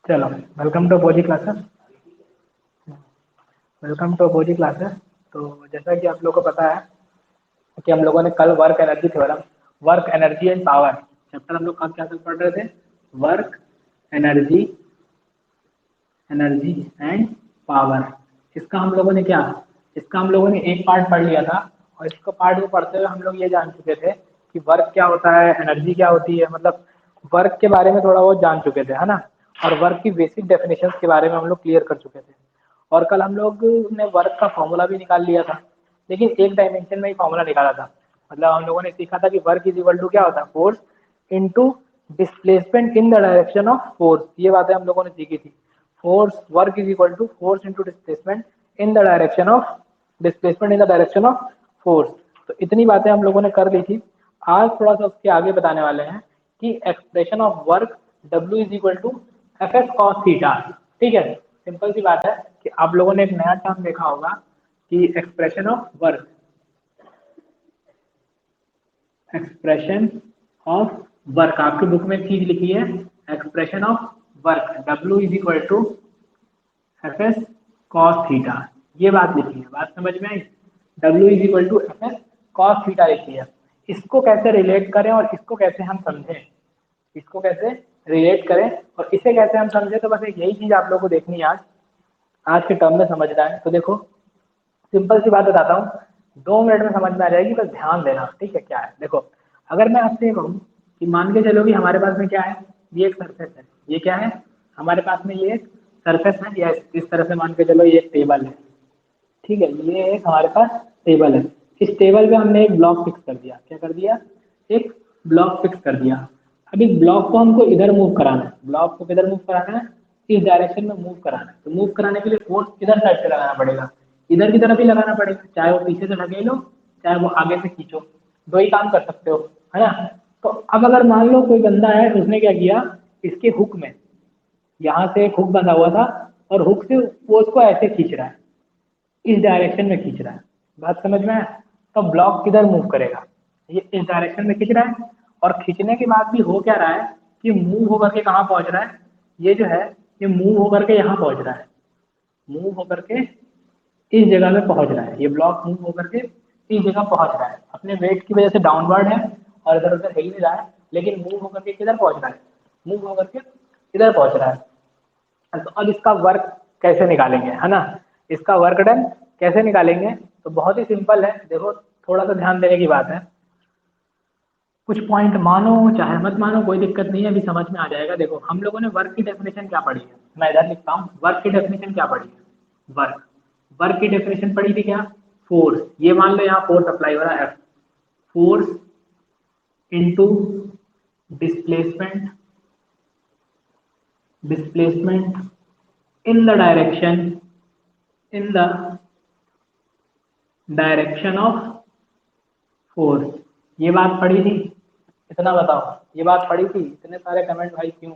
चलो, welcome to Apogee classes. Welcome to Apogee classes. तो जैसा कि आप लोगों को पता है कि हम लोगों ने कल work energy theorem, work energy and power chapter हम लोग कल क्या पढ़ रहे थे? Work energy, energy and power. इसका हम लोगों ने क्या, इसका हम लोगों ने एक पार्ट पढ़ लिया था। और इसको पार्ट में पढ़ते हुए हम लोग ये जान चुके थे कि वर्क क्या होता है, एनर्जी क्या होती है, मतलब वर्क के बारे में थोड़ा बहुत जान चुके थे, है ना। और वर्क की बेसिक डेफिनेशंस के बारे में हम लोग क्लियर कर चुके थे। और कल हम लोग ने वर्क का फॉर्मूला भी निकाल लिया था, लेकिन एक डायमेंशन में ही फॉर्मूला निकाला था। मतलब हम लोगों ने सीखा था कि वर्क इज इक्वल टू क्या होता है, force into displacement in the direction of force. ये बातें हम लोगों ने सीखी थी। Force, work is equal to force into displacement in the direction of, displacement in the direction of force. तो इतनी बातें हम लोगों ने कर ली थी। आज थोड़ा सा उसके आगे बताने वाले हैं कि expression of work W is equal to F S cos theta. ठीक है, सिंपल सी बात है कि आप लोगों ने एक नया टर्म देखा होगा कि expression of work, expression of work आपकी बुक में चीज लिखी है, expression of work W is equal to F S cos theta. ये बात लिखी है, बात समझ में आई? W is equal to F S cos theta लिखी है। इसको कैसे रिलेट करें और इसको कैसे हम समझें, इसको कैसे रिलेट करें और इसे कैसे हम समझें, तो बस एक यही चीज आप लोगों को देखनी है आज, आज के टर्म में समझना है। तो देखो, सिंपल सी बात बताता हूँ, 2 मिनट में समझ में आ जाएगी, बस ध्यान देना। ठीक है, क्या है देखो, अगर मैं आपसे ये कहूँ कि मान के चलो कि हमारे पास में क्या है, ये एक सरफेस है। ये क्या है हमारे पास में, ये एक सरफेस है, या इस तरह से मान के चलो ये एक टेबल है। ठीक है, ये एक हमारे पास टेबल है। इस टेबल पे हमने एक ब्लॉक फिक्स कर दिया। क्या कर दिया? एक ब्लॉक फिक्स कर दिया। अब इस ब्लॉक को हमको इधर मूव कराना है। ब्लॉक को किधर मूव कराना है? इस डायरेक्शन में मूव कराना है। तो मूव कराने के लिए फोर्स किधर साइड से लगाना पड़ेगा? इधर की तरफ ही लगाना पड़ेगा, चाहे वो पीछे से ढकेलो, चाहे वो आगे से खींचो, दो ही काम कर सकते हो, है ना। तो अब अगर मान लो कोई बंदा है, उसने क्या किया, इसके हुक में, यहाँ से एक हुक बंधा हुआ था और हुक से वो उसको ऐसे खींच रहा है, इस डायरेक्शन में खींच रहा है। बात समझ में आया? तो ब्लॉक किधर मूव करेगा? ये इस डायरेक्शन में खींच रहा है। और खींचने के बाद भी हो क्या रहा है कि मूव होकर के कहाँ पहुंच रहा है, ये जो है ये मूव होकर के यहाँ पहुंच रहा है, मूव होकर के इस जगह में पहुंच रहा है। ये ब्लॉक मूव होकर के इस जगह पहुंच रहा है, अपने वेट की वजह से डाउनवर्ड है और इधर उधर हिल नहीं रहा है, लेकिन मूव होकर के किधर पहुंच रहा है, मूव होकर के इधर पहुंच रहा है। तो अब इसका वर्क कैसे निकालेंगे, है ना, इसका वर्क डन कैसे निकालेंगे? तो बहुत ही सिंपल है। देखो, थोड़ा सा ध्यान देने की बात है। कुछ पॉइंट मानो चाहे मत मानो, कोई दिक्कत नहीं है, अभी समझ में आ जाएगा। देखो, हम लोगों ने वर्क की डेफिनेशन क्या पढ़ी है, मैं इधर लिखता हूँ, वर्क की डेफिनेशन क्या पढ़ी है? वर्क, वर्क की डेफिनेशन पढ़ी थी क्या? फोर्स। ये मान लो यहाँ फोर्स अप्लाई हो रहा है, F, force into displacement, displacement in the direction, in the direction of force. ये बात पढ़ी थी? इतना बताओ, ये बात पढ़ी थी? इतने सारे कमेंट भाई क्यों?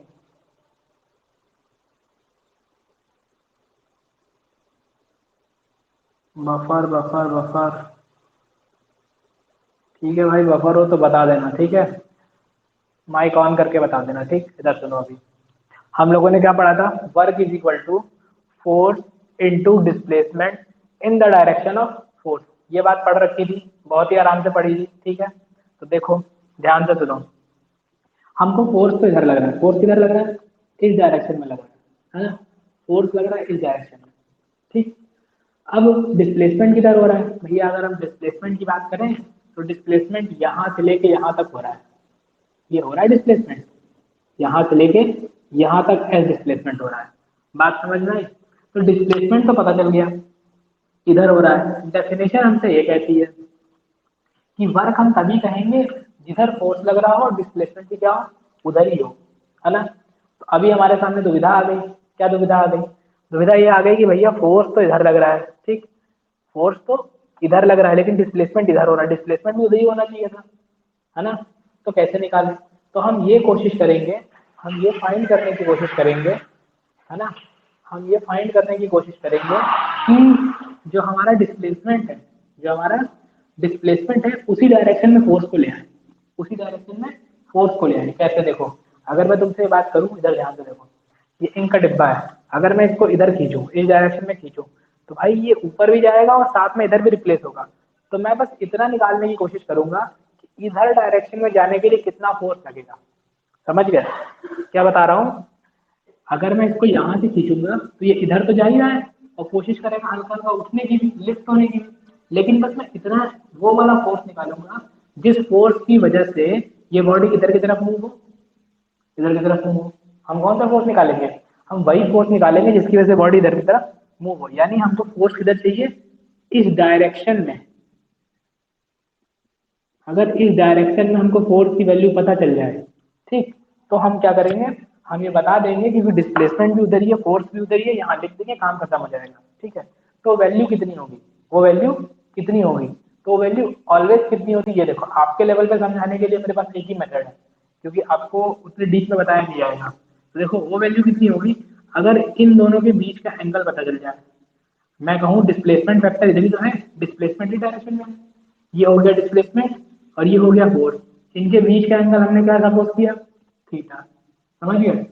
बफर बफर बफर, ठीक है भाई, बफर हो तो बता देना, ठीक है, माइक ऑन करके बता देना। ठीक, इधर सुनो, अभी हम लोगों ने क्या पढ़ा था? Work is equal to force into displacement in the direction of force. ये बात पढ़ रखी थी, बहुत ही आराम से पढ़ी थी। ठीक है, तो देखो ध्यान से सुनो, हमको फोर्स तो इधर लग रहा है, फोर्स किधर लग रहा है? इस डायरेक्शन में लग रहा है ना, फोर्स लग रहा है इस डायरेक्शन में। ठीक, अब डिस्प्लेसमेंट किधर हो रहा है भैया? अगर हम डिस्प्लेसमेंट की बात करें तो डिस्प्लेसमेंट यहाँ से लेके यहाँ तक हो रहा है। ये हो रहा है डिस्प्लेसमेंट, यहाँ से लेके यहाँ तक एस डिस्प्लेसमेंट हो रहा है। बात समझ में आई? तो डिस्प्लेसमेंट तो पता चल गया, इधर हो रहा है। डेफिनेशन हमसे ये कहती है कि वर्क हम तभी कहेंगे जिधर फोर्स लग रहा हो और डिस्प्लेसमेंट भी क्या हो, उधर ही हो, है ना। तो अभी हमारे सामने दुविधा आ गई। क्या दुविधा आ गई? दुविधा ये आ गई कि भैया फोर्स तो इधर लग रहा है, ठीक, फोर्स तो इधर लग रहा है, लेकिन डिस्प्लेसमेंट इधर हो रहा है, डिस्प्लेसमेंट भी उधर ही होना चाहिए था, है ना। तो कैसे निकालें? तो हम ये कोशिश करेंगे, हम ये फाइंड करने की कोशिश करेंगे, है ना, हम ये फाइंड करने की कोशिश करेंगे कि जो हमारा डिस्प्लेसमेंट है, जो हमारा डिस्प्लेसमेंट है उसी डायरेक्शन में फोर्स को ले आए, उसी डायरेक्शन में फोर्स को ले आए। कैसे? देखो, अगर मैं तुमसे बात करूं, इधर ध्यान से देखो, ये इंक का डिब्बा है, अगर मैं इसको इधर खींचूं, इस डायरेक्शन में खींचूं, तो भाई ये ऊपर भी जाएगा और साथ में इधर भी रिप्लेस होगा। तो मैं बस इतना निकालने की कोशिश करूंगा कि इधर डायरेक्शन में जाने के लिए कितना फोर्स लगेगा। समझ गए क्या बता रहा हूँ? अगर मैं इसको यहाँ से खींचूंगा तो ये इधर तो जा ही रहा है और कोशिश करेगा हल्का हल्का उठने की भी, लिफ्ट होने की भी, लेकिन बस मैं इतना वो वाला फोर्स निकालूंगा जिस फोर्स की वजह से ये बॉडी इधर की तरफ मूव हो, इधर की तरफ मूव हो। हम कौन सा फोर्स निकालेंगे? हम वही फोर्स निकालेंगे जिसकी वजह से बॉडी इधर की तरफ मूव हो। यानी हमको फोर्स किधर चाहिए? इस डायरेक्शन में। अगर इस डायरेक्शन में हमको फोर्स की वैल्यू पता चल जाए, ठीक, तो हम क्या करेंगे, हम ये बता देंगे कि डिस्प्लेसमेंट भी उधर ही है, फोर्स भी उधर ही है, यहाँ लिख देंगे, काम खत्म हो जाएगा। ठीक है, तो वैल्यू कितनी होगी, वो वैल्यू कितनी होगी, तो वैल्यू ऑलवेज कितनी होती है, ये देखो आपके लेवल पे समझाने के लिए मेरे पास एक ही मेथड है, क्योंकि आपको उतने डीप में बताया नहीं जाएगा। तो देखो वो वैल्यू कितनी होगी, अगर इन दोनों के बीच का एंगल पता चल जाए। मैं कहूँ डिस्प्लेसमेंट फैक्टर इधर ही तो है, डिस्प्लेसमेंट ही डायरेक्शन में है, ये हो गया डिस्प्लेसमेंट और ये हो गया फोर्स, इनके बीच का एंगल हमने क्या सपोज किया, थीटा। समझ गए?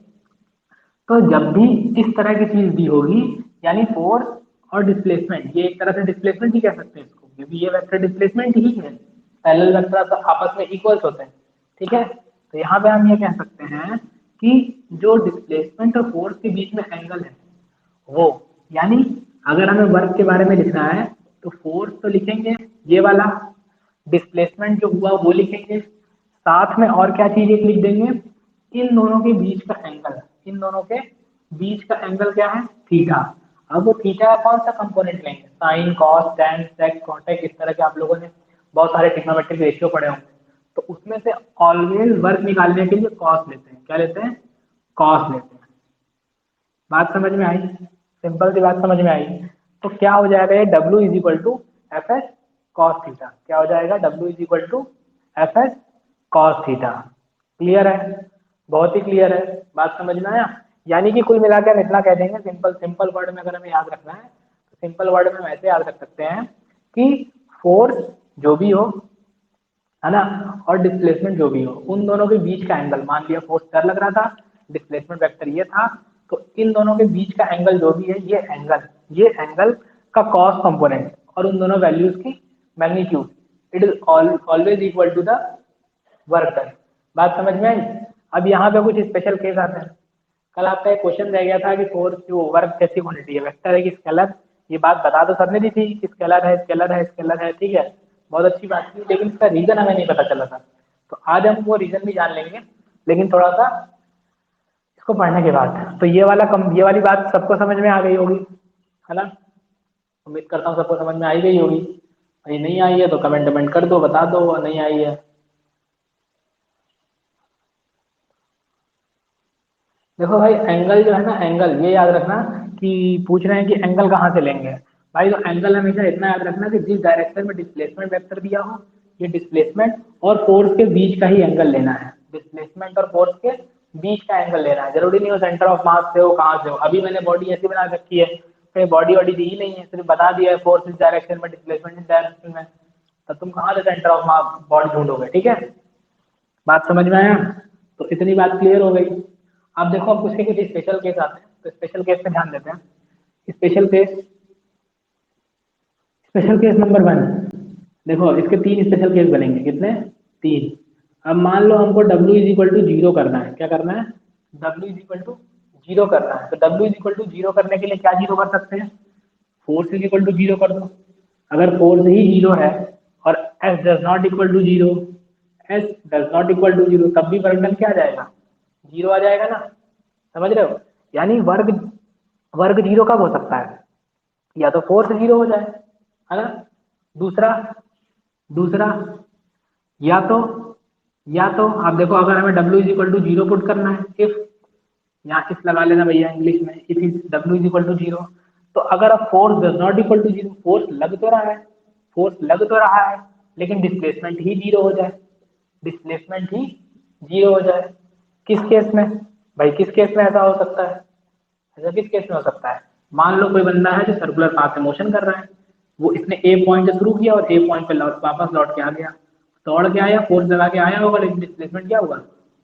तो जब भी इस तरह की चीज दी होगी, यानी फोर्स और डिस्प्लेसमेंट, ये एक तरह से डिस्प्लेसमेंट ही कह सकते हैं इसको, क्योंकि ये वेक्टर डिस्प्लेसमेंट ही है, पैरेलल वेक्टर तो आपस में इक्वल्स होते हैं। ठीक है, तो यहाँ पे हम ये कह सकते हैं कि जो डिस्प्लेसमेंट और फोर्स के बीच में एंगल है वो, यानी अगर हमें वर्क के बारे में लिखना है तो फोर्स तो लिखेंगे ये वाला, डिस्प्लेसमेंट जो हुआ वो लिखेंगे, साथ में और क्या चीज एक लिख देंगे, इन दोनों के बीच का एंगल, इन दोनों के बीच का एंगल क्या है, थीटा। अब वो थीटा का कौन सा कंपोनेंट लेंगे, साइन कॉस टेन सेक कॉटेक, इस तरह के आप लोगों ने बहुत सारे ट्रिग्नोमेट्रिक रेशियो पढ़े होंगे, तो उसमें से ऑलवेज वर्क निकालने के लिए कॉस लेते हैं, क्या लेते हैं, कॉस लेते हैं। बात समझ में आई? सिंपल सी बात समझ में आई। तो क्या हो जाएगा, ये W is equal to F S cos theta, क्या हो जाएगा, W is equal to F S cos theta. Clear है? बहुत ही क्लियर है, बात समझ में आया? यानी कि कुल मिलाकर हम इतना कह देंगे, सिंपल सिंपल वर्ड में अगर हमें याद रखना है तो सिंपल वर्ड में हम ऐसे याद रख सकते हैं कि फोर्स जो भी हो, है ना, और डिस्प्लेसमेंट जो भी हो, उन दोनों के बीच का एंगल, मान लिया फोर्स कर लग रहा था, डिस्प्लेसमेंट वेक्टर ये था, तो इन दोनों के बीच का एंगल जो भी है, ये एंगल का कॉस कंपोनेंट और उन दोनों वैल्यूज की magnitude, it is always equal to the work done. बात समझ में आई? अब यहाँ पे कुछ स्पेशल केस आते हैं। कल आपका एक क्वेश्चन रह गया था कि फोर्स जो वर्क कैसी क्वांटिटी है, वेक्टर है कि स्केलर, ये बात बता तो सबने दी थी कि स्केलर है, स्केलर है, स्केलर है, ठीक है, बहुत अच्छी बात थी, लेकिन इसका रीजन हमें नहीं पता चला था। तो आज हम वो रीजन भी जान लेंगे, लेकिन थोड़ा सा इसको पढ़ने के बाद। तो ये वाली बात सबको समझ में आ गई होगी, है ना? उम्मीद करता हूँ सबको समझ में आई गई होगी। भाई नहीं आई है तो कमेंट कमेंट कर दो, बता दो नहीं आई है। देखो भाई एंगल जो है ना, एंगल ये याद रखना कि पूछ रहे हैं कि एंगल कहाँ से लेंगे। भाई तो एंगल हमेशा इतना याद रखना कि जिस डायरेक्शन में डिस्प्लेसमेंट वेक्टर दिया हो, ये डिस्प्लेसमेंट और फोर्स के बीच का ही एंगल लेना है, डिस्प्लेसमेंट और फोर्स के बीच का एंगल लेना है। जरूरी नहीं हो सेंटर ऑफ मास से हो, कहाँ से हो। अभी मैंने बॉडी ऐसी बना रखी है, कहीं बॉडी वॉडी दी ही नहीं है, सिर्फ बता दिया है फोर्स इस डायरेक्शन में, डिस्प्लेसमेंट इस डायरेक्शन में, तो तुम कहाँ से सेंटर ऑफ मास बॉडी ढूंढोगे? ठीक है, बात समझ में आया? तो इतनी बात क्लियर हो गई। अब देखो अब उसके कुछ स्पेशल केस आते हैं, तो स्पेशल केस पे ध्यान देते हैं। Special case, special case number 1, देखो इसके 3 स्पेशल केस बनेंगे, कितने? 3। अब मान लो हमको W is equal to zero करना है, क्या करना है? W is equal to zero करना है, तो W is equal to zero करने के लिए क्या जीरो कर सकते हैं? Force is equal to zero कर दो। अगर फोर्स ही जीरो है और S does not equal to zero, S does not equal to zero, तब भी वर्क डन क्या आ जाएगा? जीरो आ जाएगा ना। समझ रहे हो? यानी वर्ग, वर्ग जीरो कब हो सकता है? या तो फोर्स जीरो हो जाए, है ना, दूसरा, दूसरा या तो, या तो आप देखो अगर हमें W is equal to zero put करना है, इफ, यहाँ इफ लगा लेना भैया इंग्लिश में, if is W is equal to zero, तो अगर अब force does not equal to zero, force लग तो रहा है, फोर्स लग तो रहा है, लेकिन डिस्प्लेसमेंट ही जीरो हो जाए, डिस्प्लेसमेंट ही जीरो हो जाए, किस केस में? भाई किस केस में ऐसा हो सकता है? ऐसा किस केस में हो सकता है? मान लो कोई बंदा है जो सर्कुलर पाथ में मोशन कर रहा है, वो इसने ए पॉइंट से शुरू किया और ए पॉइंट पे वापस लौट के आ गया, दौड़ के आया, फोर्स लगा के आया होगा, लेकिन डिस्प्लेसमेंट क्या हुआ?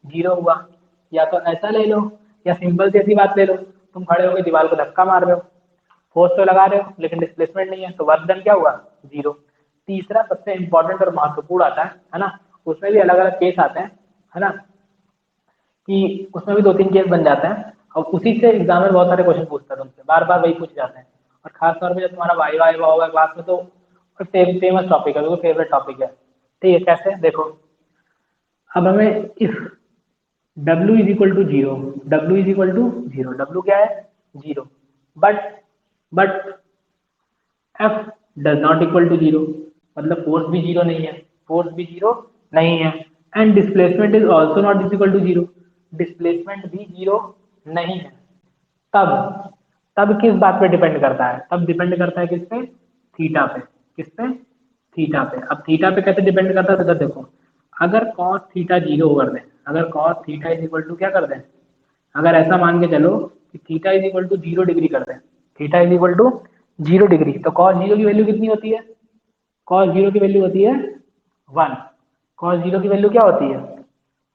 जीरो हुआ। या तो ऐसा ले लो या सिंपल सी ऐसी बात ले लो, तुम खड़े होकर दीवार को धक्का मार रहे हो, फोर्स तो लगा रहे हो लेकिन डिस्प्लेसमेंट नहीं है, तो वर्क डन क्या हुआ, 0। तीसरा सबसे इंपॉर्टेंट और महत्वपूर्ण आता है ना, उसमें भी अलग अलग केस आते हैं, है ना, कि उसमें भी 2-3 केस बन जाते हैं और उसी से एग्जामिनर बहुत सारे क्वेश्चन पूछता है तुमसे, बार बार वही पूछ जाते हैं। और खास तौर पे जब तुम्हारा वाइवा वाइवा होगा क्लास में, तो फेमस टॉपिक है, बिल्कुल फेवरेट टॉपिक है। ठीक है, कैसे देखो, अब हमें if W is equal to 0, W is equal to 0, W क्या है 0, but F does not equal to 0, मतलब फोर्स भी 0 नहीं है, फोर्स भी 0 नहीं है, and displacement is also not equal to 0, displacement भी 0 नहीं है। तब तब किस बात पे डिपेंड करता है, तब डिपेंड करता है किस पे, थीटा पे, किस पे, थीटा पे। अब थीटा पे कैसे डिपेंड करता है, तो देखो, अगर cos थीटा 0 कर दें, अगर cos theta is equal to क्या कर दें, अगर ऐसा मान के चलो कि theta is equal to 0 degree कर दें, theta is equal to 0 degree, तो cos 0 की वैल्यू कितनी होती है, cos 0 की वैल्यू होती है 1, cos 0 की वैल्यू क्या होती है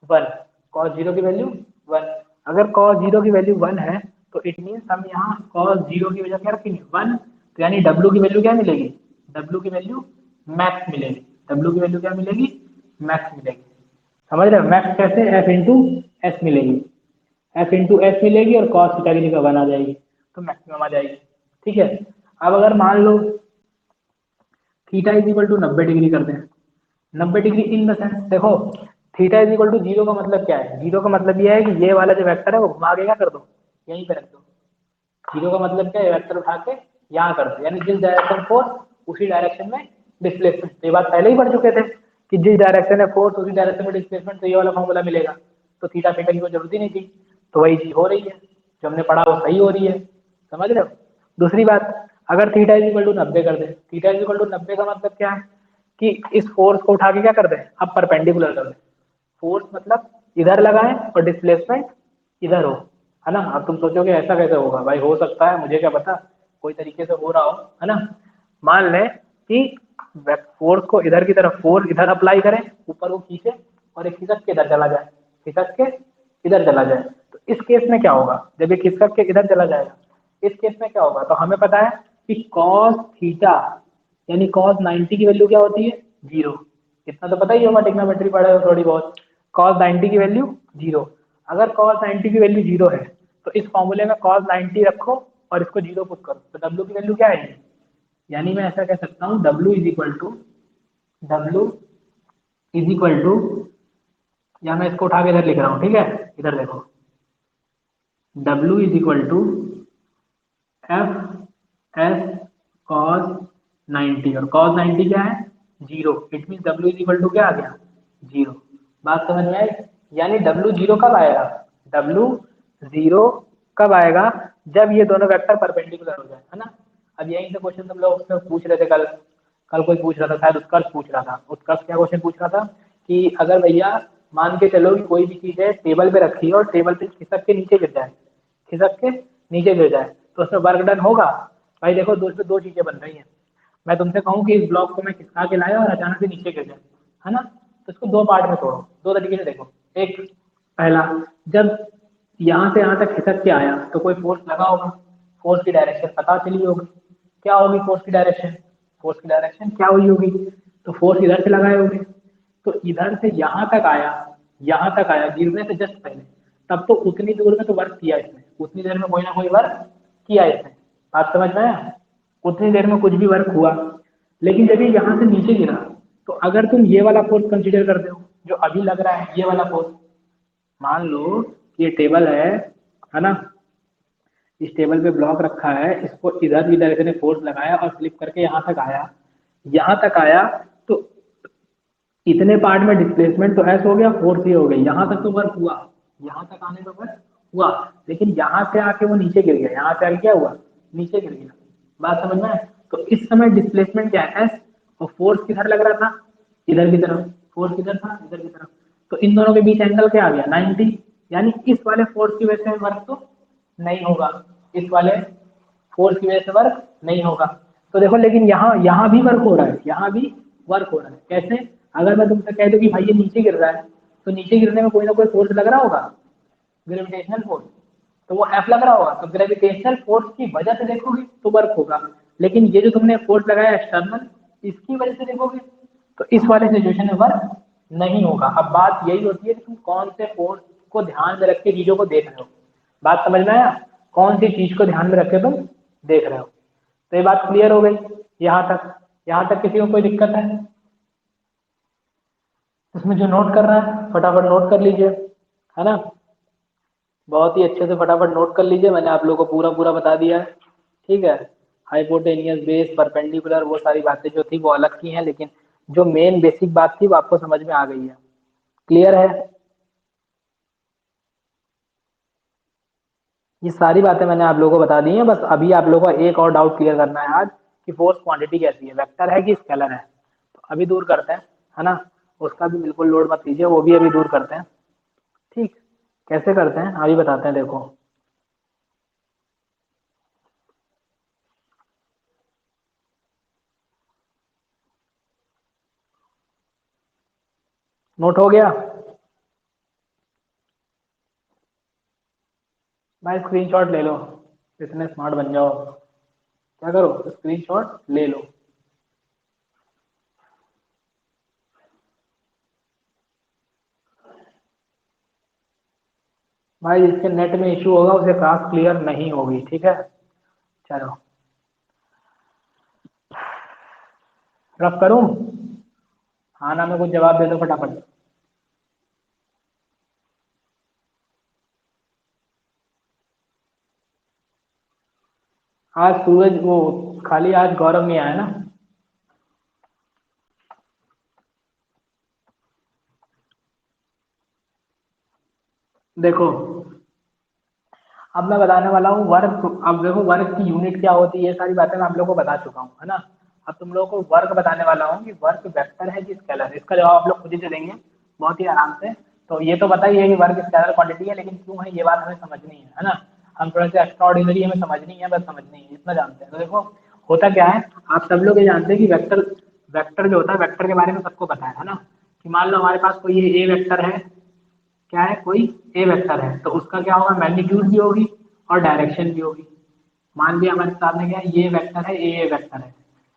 1, cos 0 की वैल्यू 1। अगर cos 0 की वैल्यू 1 है तो इट मीन्स हम यहाँ cos 0 की वजह क्या रखेंगे 1, तो यानी W की वैल्यू क्या मिलेगी, W की वैल्यू मैक्स मिलेगी, W की वैल्यू क्या मिलेगी, मैक्स मिलेगी। समझ रहे हो, मैक्स कैसे, F इंटू एस मिलेगी, F इंटू एस मिलेगी और cos थीटा की जगह 1 आ जाएगी, तो मैक्सिमम आ जाएगी। ठीक है, अब अगर मान लो theta is equal to 90 degree कर दें, 90 डिग्री इन द सेंस, देखो थीटा इज इक्वल टू 0 का मतलब क्या है, 0 का मतलब यह है कि ये वाला जो वेक्टर है वो घुमा के क्या कर दो, यहीं पे रख दो। 0 का मतलब क्या है, वेक्टर उठा के यहाँ कर दो, यानी जिस डायरेक्शन फोर्स उसी डायरेक्शन में डिस्प्लेसमेंट। तो ये बात पहले ही पढ़ चुके थे कि जिस डायरेक्शन है फोर्स उसी डायरेक्शन में डिस्प्लेसमेंट, तो ये वाला फॉर्मूला मिलेगा, तो थीटा थीटा की कोई जरूरत ही नहीं थी। तो वही चीज हो रही है, जो हमने पढ़ा वो सही हो रही है। समझ रहे हो। दूसरी बात, अगर थीटा इज इक्वल टू 90 कर दे, थीटा इज इक्वल टू 90 का मतलब क्या है कि इस फोर्स को उठा के क्या कर दे, अब परपेंडिकुलर कर दे। फोर्स मतलब इधर लगाएं और डिस्प्लेसमेंट इधर हो, है ना। अब तुम सोचोगे ऐसा कैसे होगा, भाई हो सकता है, मुझे क्या पता, कोई तरीके से हो रहा हो, है ना। मान लें कि फोर्स को इधर की तरफ, फोर्स इधर अप्लाई करें, ऊपर वो खींचे और एक खिसक के इधर चला जाए, खिसक के इधर चला जाए, तो इस केस में क्या होगा, जब ये खिसक के इधर चला जाएगा, इस केस में क्या होगा, तो हमें पता है कि cos थीटा यानी cos 90 की वैल्यू क्या होती है 0, इतना तो पता ही होगा, टेक्नोमेट्री पढ़े हो थोड़ी बहुत। cos 90 की वैल्यू 0, अगर cos 90 की वैल्यू 0 है तो इस फॉर्मूले में cos 90 रखो और इसको 0 पुट करो, तो W की वैल्यू क्या आएगी, यानी मैं ऐसा कह सकता हूँ W is equal to, W is equal to, या मैं इसको उठा के इधर लिख रहा हूँ, ठीक है, इधर देखो, W is equal to F S cos 90, और cos 90 क्या है 0, it mean W is equal to क्या आ गया 0। बात समझ में आई, यानी W 0 कब आएगा, W 0 कब आएगा, जब ये दोनों वेक्टर परपेंडिकुलर हो जाए, है ना। अब यहीं से क्वेश्चन तुम लोग उसमें पूछ रहे थे, कल कल कोई पूछ रहा था, शायद उत्कर्ष पूछ रहा था, उत्कर्ष क्या क्वेश्चन पूछ रहा था कि अगर भैया मान के चलो कि कोई भी चीज है टेबल पे रखी है और टेबल पे खिसक के नीचे गिर जाए, खिसक के नीचे गिर जाए, तो उसमें वर्क डन होगा। भाई देखो दो चीजें बन रही हैं, मैं तुमसे कहूँ कि इस ब्लॉक को मैं खिसका के लाया और अचानक से नीचे गिर जाए, है ना, तो इसको दो पार्ट में तोड़ो, दो तरीके से देखो। एक, पहला, जब यहाँ से यहाँ तक खिसक के आया तो कोई फोर्स लगा होगा, फोर्स की डायरेक्शन पता चली होगी, क्या होगी फोर्स की डायरेक्शन, फोर्स की डायरेक्शन क्या हुई होगी, तो फोर्स इधर से लगाए होगी, तो इधर से यहाँ तक आया, यहाँ तक आया गिरने से जस्ट पहले, तब तो उतनी दूर में तो वर्क किया इसने, उतनी देर में कोई ना कोई वर्क किया इसने, बात समझ में आया, उतनी देर में कुछ भी वर्क हुआ। लेकिन जब ये यहाँ से नीचे गिरा, तो अगर तुम ये वाला फोर्स कंसीडर करते हो जो अभी लग रहा है, ये वाला फोर्स, मान लो कि ये टेबल है ना, इस टेबल पे ब्लॉक रखा है, इसको इधर भी डायरेक्शन में फोर्स लगाया और फ्लिप करके यहाँ तक आया, यहाँ तक आया, तो इतने पार्ट में डिस्प्लेसमेंट तो ऐसा हो गया, फोर्स ये हो गई, यहाँ तक तो वर्क हुआ, यहाँ तक आने पर वर्क हुआ, लेकिन यहाँ से आके वो नीचे गिर गया, यहाँ से आके क्या हुआ, नीचे गिर गया। बात समझ में आए, तो इस समय डिस्प्लेसमेंट क्या है एस, और फोर्स किधर लग रहा था, इधर की तरफ, फोर्स किधर था, इधर की तरफ, तो इन दोनों के बीच एंगल क्या आ गया 90, यानी इस वाले फोर्स की वजह से वर्क तो नहीं होगा, इस वाले फोर्स की वजह से वर्क नहीं होगा। तो देखो लेकिन यहाँ भी वर्क हो रहा है, यहाँ भी वर्क हो रहा है, कैसे, अगर मैं तुमसे कह दूं कि भाई ये नीचे गिर रहा है, तो नीचे गिरने में कोई ना कोई फोर्स लग रहा होगा, ग्रेविटेशनल फोर्स, तो वो F लग रहा होगा, तो ग्रेविटेशनल फोर्स की वजह से देखोगे तो वर्क होगा, लेकिन ये जो तुमने फोर्स लगाया एक्सटर्नल, इसकी वजह से देखोगे तो इस वाले सिचुएशन में वर्क नहीं होगा। अब बात यही होती है कि तुम कौन से फोर्स को ध्यान में रख के चीजों को देख रहे हो। बात समझ में आया? कौन सी चीज को ध्यान में रख के तुम देख रहे हो। तो ये बात क्लियर हो गई यहाँ तक किसी को कोई दिक्कत है? इसमें जो नोट कर रहा है फटाफट नोट कर लीजिए, है ना। बहुत ही अच्छे से फटाफट नोट कर लीजिए, मैंने आप लोगों को पूरा पूरा बता दिया है, ठीक है। हाइपोटेनियस, बेस, परपेंडिकुलर, वो सारी बातें जो थी वो अलग की हैं, लेकिन जो मेन बेसिक बात थी वो आपको समझ में आ गई है। क्लियर है? ये सारी बातें मैंने आप लोगों को बता दी हैं, बस अभी आप लोगों को एक और डाउट क्लियर करना है आज कि फोर्स क्वांटिटी कैसी है, वेक्टर है कि स्केलर है। तो अभी दूर करते हैं, है ना। उसका भी बिल्कुल लोड मत लीजिए, वो भी अभी दूर करते हैं, ठीक। कैसे करते हैं अभी बताते हैं, देखो। नोट हो गया भाई? स्क्रीनशॉट ले लो, इतने स्मार्ट बन जाओ। क्या करो, स्क्रीनशॉट ले लो। भाई जिसके नेट में इशू होगा उसे क्लास क्लियर नहीं होगी, ठीक है। चलो रफ करूं? हाँ ना में कुछ जवाब दे दो फटाफट। आज सूरज वो खाली आज गौरव नहीं आया ना। देखो अब मैं बताने वाला हूँ वर्क। अब देखो वर्क की यूनिट क्या होती है, ये सारी बातें मैं आप लोगों को बता चुका हूँ, है ना। अब तुम लोगों को वर्क बताने वाला हूँ कि वर्क वेक्टर है कि स्केलर है। इसका जवाब आप लोग खुद ही से देंगे बहुत ही आराम से। तो ये तो पता ही है कि वर्क स्केलर क्वांटिटी है, लेकिन क्यों है ये बात हमें समझनी है ना। हम थोड़ा सा एक्स्ट्रा ऑर्डिनरी हमें समझनी है, बस समझनी है, इतना जानते हैं। तो देखो होता क्या है, आप सब लोग ये जानते हैं कि वेक्टर, वेक्टर जो होता है वेक्टर के बारे में सबको पता है ना। कि मान लो हमारे पास कोई ये ए वेक्टर है, क्या है, कोई ए वेक्टर है, तो उसका क्या होगा, मैग्नीट्यूड भी होगी और डायरेक्शन भी होगी। मान लिया हमारे सामने क्या है, ये वेक्टर है, ए वेक्टर है।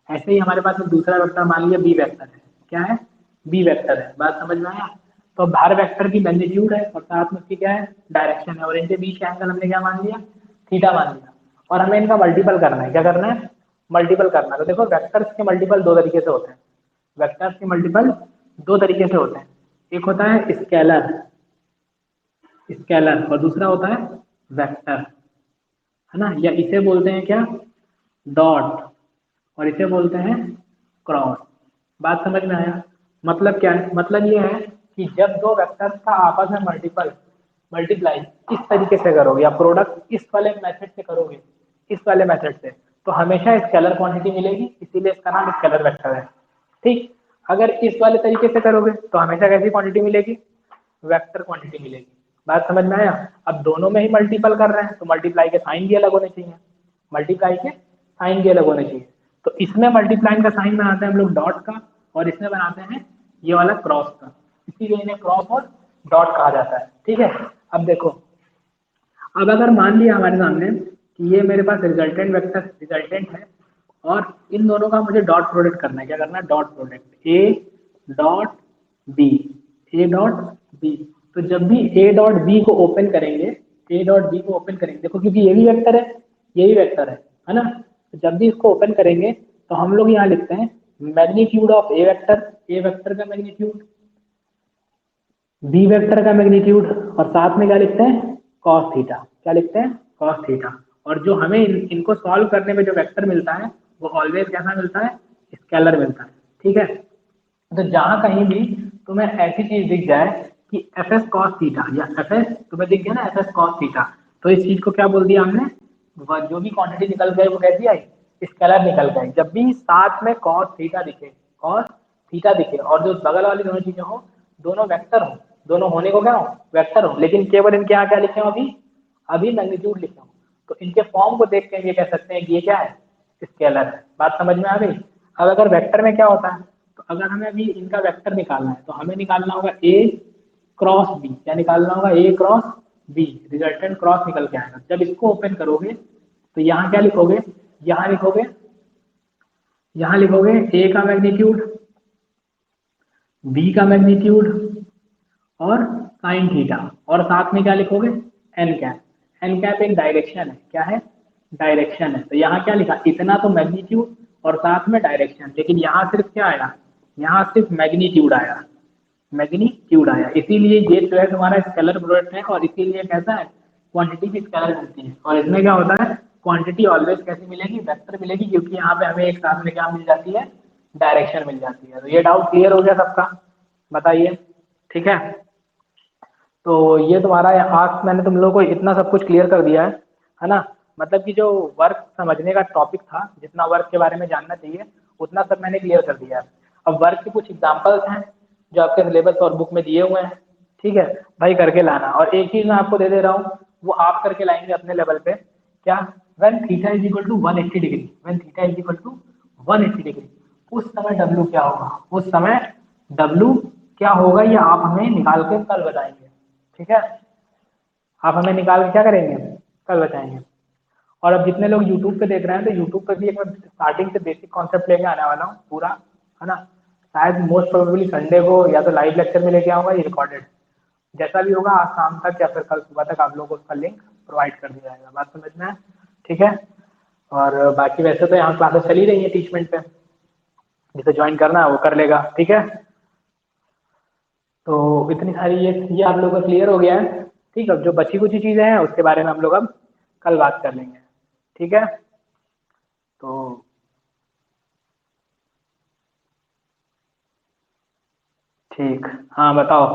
ऐसे ही हमारे पास एक दूसरा वेक्टर मान लिया बी वेक्टर है। क्या है, बी वेक्टर है। बात समझ में आया? तो अब हर वेक्टर की मैग्नीट्यूड है और साथ में उसकी क्या है, डायरेक्शन है, और इनके बीच का एंगल हमने क्या मान लिया, थीटा मान लिया। और हमें इनका मल्टीपल करना है। क्या करना है, मल्टीपल करना है। तो देखो वेक्टर्स के मल्टीपल दो तरीके से होते हैं। वेक्टर्स के मल्टीपल दो तरीके से होते हैं। एक होता है स्केलर, स्केलर, और दूसरा होता है वेक्टर, है ना। या इसे बोलते हैं क्या, डॉट, और इसे बोलते हैं क्रॉस। बात समझ में आया? मतलब क्या है, मतलब ये है कि जब दो वेक्टर्स का आपस में मल्टीप्लाई इस तरीके से करोगे या प्रोडक्ट इस वाले मेथड से करोगे, इस वाले मेथड से, तो हमेशा स्केलर क्वांटिटी मिलेगी, इसीलिए इसका नाम स्केलर वेक्टर है, ठीक। अगर इस वाले तरीके से करोगे तो हमेशा कैसी क्वांटिटी मिलेगी, वेक्टर क्वांटिटी मिलेगी। बात समझ में आया? अब दोनों में ही मल्टीपल कर रहे हैं तो मल्टीप्लाई के साइन भी अलग होने चाहिए, मल्टीप्लाई के साइन भी अलग होने चाहिए। तो इसमें मल्टीप्लाई का साइन बनाते हैं हम लोग डॉट का, और इसमें बनाते हैं ये वाला क्रॉस का, इसीलिए इन्हें क्रॉस और डॉट कहा जाता है, ठीक है। अब देखो, अब अगर मान लिया हमारे सामने कि ये मेरे पास रिजल्टेंट वेक्टर रिजल्टेंट है, और इन दोनों का मुझे डॉट प्रोडक्ट करना है। क्या करना है, dot product, A dot B, A dot B. तो जब भी ए डॉट बी को ओपन करेंगे, ए डॉट बी को ओपन करेंगे, देखो क्योंकि ये भी वेक्टर है, ये भी वेक्टर है ना। तो जब भी इसको ओपन करेंगे तो हम लोग यहाँ लिखते हैं मैग्नीट्यूड ऑफ ए वेक्टर का मैग्नीट्यूड, बी वेक्टर का मैग्नीट्यूड, और साथ में क्या लिखते हैं, कॉस थीटा। क्या लिखते हैं, कॉस थीटा। और जो हमें इनको सॉल्व करने में जो वेक्टर मिलता है वो ऑलवेज कैसा मिलता है, स्केलर मिलता है, ठीक है। तो जहां कहीं भी तुम्हें ऐसी चीज दिख जाए कि एफ एस कॉस थीटा, या एफ एस तुम्हें दिख गया ना, एफ एस कॉस थीटा, तो इस चीज को क्या बोल दिया हमने, जो भी क्वांटिटी निकल गई वो कैसी आई, स्केलर निकल गई। जब भी साथ में कॉस थीटा दिखे, कॉस थीटा दिखे, और जो बगल वाली दोनों चीजें हो, दोनों वेक्टर हो, दोनों होने को क्या हो, वेक्टर हो, लेकिन केवल इनके यहाँ क्या लिखे हो, अभी अभी मैग्नीट्यूड लिखे हो, तो इनके फॉर्म को देख के ये कह सकते हैं कि ये क्या है, स्केलर है। बात समझ में आ गई? अब अगर वेक्टर में क्या होता है, तो अगर हमें अभी इनका वेक्टर निकालना है तो हमें निकालना होगा ए क्रॉस बी। क्या निकालना होगा, ए क्रॉस बी, रिजल्टेंट क्रॉस निकल के आएगा। जब इसको ओपन करोगे तो यहाँ क्या लिखोगे, यहाँ लिखोगे, यहाँ लिखोगे ए का मैग्नीट्यूड, बी का मैग्नीट्यूड और साइन थीटा, और साथ में क्या लिखोगे, एन कैप। एन कैप एक डायरेक्शन है, क्या है, डायरेक्शन है। तो यहाँ क्या लिखा, इतना तो मैग्नीट्यूड और साथ में डायरेक्शन, लेकिन यहाँ सिर्फ क्या आया, यहाँ सिर्फ मैग्नीट्यूड आया, मैग्नीट्यूड आया। इसीलिए ये जो है तुम्हारा स्केलर प्रोडक्ट है, और इसीलिए कैसा है, क्वांटिटी की स्केलर मिलती है। और इसमें क्या होता है, क्वांटिटी ऑलवेज कैसी मिलेगी, वेक्टर मिलेगी, क्योंकि यहाँ पे हमें एक साथ में क्या मिल जाती है, डायरेक्शन मिल जाती है। तो ये डाउट क्लियर हो गया सबका, बताइए, ठीक है। तो ये तुम्हारा आज मैंने तुम लोगों को इतना सब कुछ क्लियर कर दिया है ना। मतलब कि जो वर्क समझने का टॉपिक था, जितना वर्क के बारे में जानना चाहिए उतना सब मैंने क्लियर कर दिया है। अब वर्क के कुछ एग्जांपल्स हैं जो आपके सिलेबस और बुक में दिए हुए हैं, ठीक है भाई, करके लाना। और एक चीज मैं आपको दे दे रहा हूँ, वो आप करके लाएंगे अपने लेवल पे, क्या, when theta is equal to 180 degree, when theta is equal to 180 degree, उस समय डब्ल्यू क्या होगा, उस समय डब्ल्यू क्या होगा, ये आप हमें निकाल के कल बताएंगे, ठीक है। आप हमें निकाल के क्या करेंगे, कल बताएंगे। और अब जितने लोग यूट्यूब पे देख रहे हैं, तो यूट्यूब पे भी एक मैं स्टार्टिंग से बेसिक कॉन्सेप्ट लेके आने वाला हूँ पूरा, है ना। शायद मोस्ट प्रोबेबली संडे को या तो लाइव लेक्चर में लेके आऊँगा, ये रिकॉर्डेड, जैसा भी होगा आज शाम तक या फिर कल सुबह तक आप लोगों को उसका लिंक प्रोवाइड कर दिया जाएगा। बात समझ में है, ठीक है। और बाकी वैसे तो यहाँ क्लासेस चली रही है टीचमेंट पे, जिसे ज्वाइन करना है वो कर लेगा, ठीक है। तो इतनी सारी ये आप लोगों का क्लियर हो गया है, ठीक है। अब जो बची कुछ चीज़ें हैं उसके बारे में हम लोग अब कल बात कर लेंगे, ठीक है। तो ठीक, हाँ बताओ,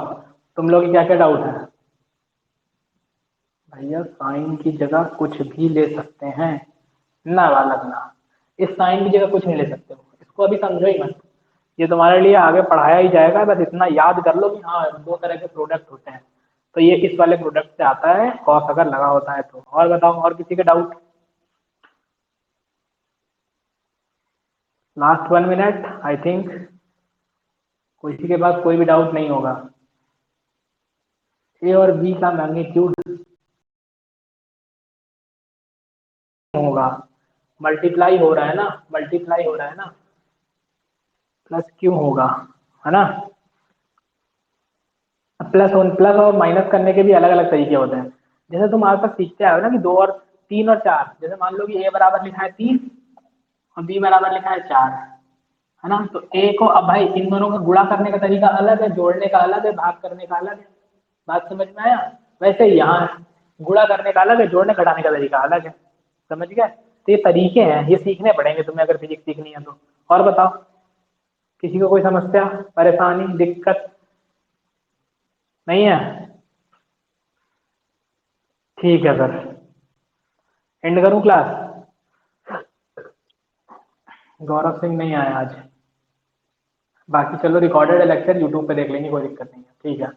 तुम लोग क्या क्या डाउट है। भैया साइन की जगह कुछ भी ले सकते हैं, ना बालक ना, इस साइन की जगह कुछ नहीं ले सकते हो, इसको अभी समझो ही मत। ये तुम्हारे लिए आगे पढ़ाया ही जाएगा, बस इतना याद कर लो कि हाँ दो तरह के प्रोडक्ट होते हैं, तो ये इस वाले प्रोडक्ट से आता है कॉस अगर लगा होता है तो। और बताओ, और किसी के doubt, last 1 minute, I think किसी के पास कोई भी डाउट नहीं होगा। ए और बी का मैग्नीट्यूड होगा, मल्टीप्लाई हो रहा है ना, मल्टीप्लाई हो रहा है ना, प्लस क्यों होगा, है ना। प्लस और माइनस करने के भी अलग अलग तरीके होते हैं। जैसे तुम आज तक सीखते आए हो ना कि 2 और 3 और 4, जैसे मान लो कि ए बराबर लिखा है 3 और बी बराबर लिखा है 4, है ना। तो ए को, अब भाई इन दोनों का गुणा करने का तरीका अलग है, जोड़ने का अलग है, भाग करने का अलग है, बात समझ में आया। वैसे ही यहाँ गुणा करने का अलग है, जोड़ने घटाने का तरीका अलग है, समझ गए। तो ये तरीके हैं, ये सीखने पड़ेंगे तुम्हें अगर फिजिक्स सीखनी है तो। और बताओ, किसी को कोई समस्या, परेशानी, दिक्कत नहीं है, ठीक है सर, एंड करूँ क्लास। गौरव सिंह नहीं आया आज, बाकी चलो रिकॉर्डेड है लेक्चर, यूट्यूब पे देख लेंगे, कोई दिक्कत नहीं है, ठीक है।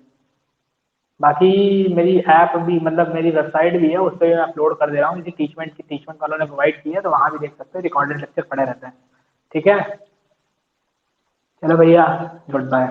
बाकी मेरी ऐप भी, मतलब मेरी वेबसाइट भी है, उस पर मैं अपलोड कर दे रहा हूँ, जैसे टीचमेंट वालों ने प्रोवाइड की है, तो वहाँ भी देख सकते हो, रिकॉर्डेड लेक्चर पड़े रहते हैं, ठीक है। चलो भैया, गुड बाय।